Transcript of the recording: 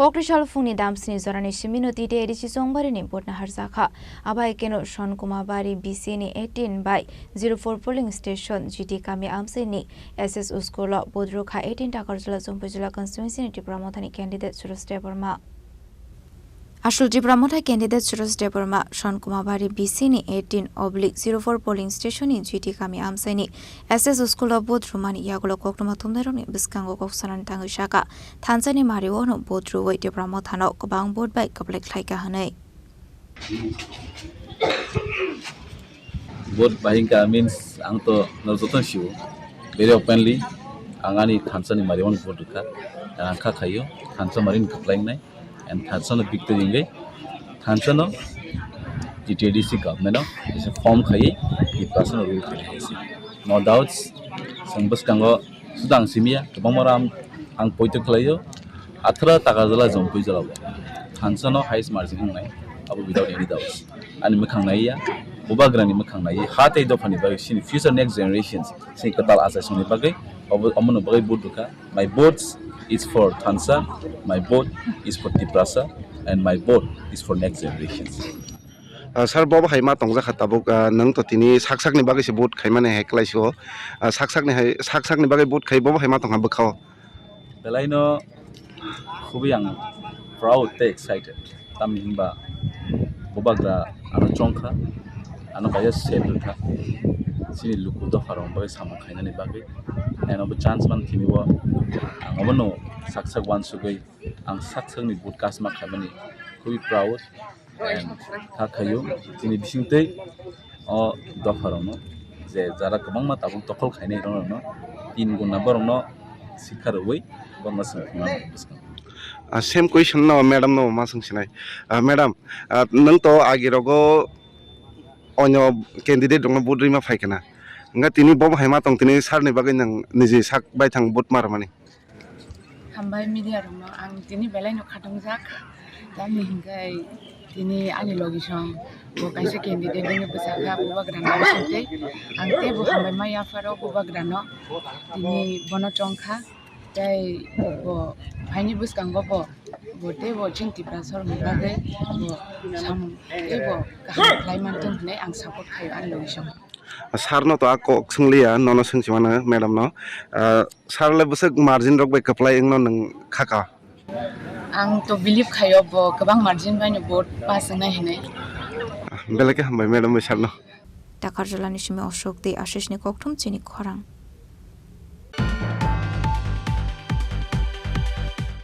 Koktisal Phungni Damsni Jorani Simi TTAADC Chongbari ni Bot Naharjakha Abohaikhe no Sankumabari BC ni 18 by 04 polling station GT Kami Amchaini SS Uskola Rwkha 18 Takarjala Jampuijala Constitueny Tipra Motha ni candidate Suraj Debbarma Ashul Tipra Motha candidate Suraj Debbarma Sankumabari BC ni 18/04 polling station ni GT Kami Amchaini SS Uskola Rwkha ni yagulo koktoma thumdairo ni biskango koksanan tangu shaka Tanzania Mario no bodru wai Tipra Motha no kobang board by kablek thlaika hanai Board bahingka means ang to narutoton siu very openly angani Tanzania Mario no board ka ang khayo Tanzania Marin kaplaing nai and Tanzania victory ngai Tanzania TTAADC government is a form khai the personal rule no doubts sangbas kango sudang simia kebamaram ang poito klayo atra Takarjala Jampuijala Tanzania highest margin ngai abu without any doubts and mekhang nai ya Ubagrani mekhang nai hatai do phani bagi sin future next generations sin katal asa sini bagai amono bagai board ka my votes is for Tanzania, my vote is for Tipra, and my vote is for next generations. Sir Abohaikhe ma tongja khatabuk nang to tini saksak ni bagai se vote khaimane heklaiso saksak ni bagai vote khai Abohaikhe ma tongha bkhao Belaino khubi ang proud te excited tamhimba bobagra ano chongkha ano baya settle tha sini luku do farong bagai sama khaina ni bagai and of chance man thini wa amono saksak wan sugai ang saksak ni broadcast ma khamani khubi proud and tha khayo tini bisingte o do farong no je jara kabang ma tabuk tokol khainai rong no tin guna borong no sikhar wai bangma sangkhuna same question no madam no ma sangsinai madam nang to agirogo onyo candidate dong board rima phaikana nga tini Abohaikhe ma tong tini sar ni bagai nang nije sak bai thang bot marmani hambai media rong ang tini belai no khatongjak tami hingai tini ani logisong bo kaisa candidate dong besaka bobagrano sinte angte bo hambai ma yafaro bobagrano tini bono chongkha tai bo bhaini buskango bo bote bo jing Tipra sor bagai bo sam ebo kaham klaiman tung ne ang support khayo ani logisong sar no to ako sunglia nono sungsimana madam no sar le busak margin rok bai kaplai engno nang khaka ang to believe khayo bo kabang margin bai no vote pass ngai hinai belake hambai madam sar no Takarjala ni Simi Ashok de Ashish ni koktum Chini Khorang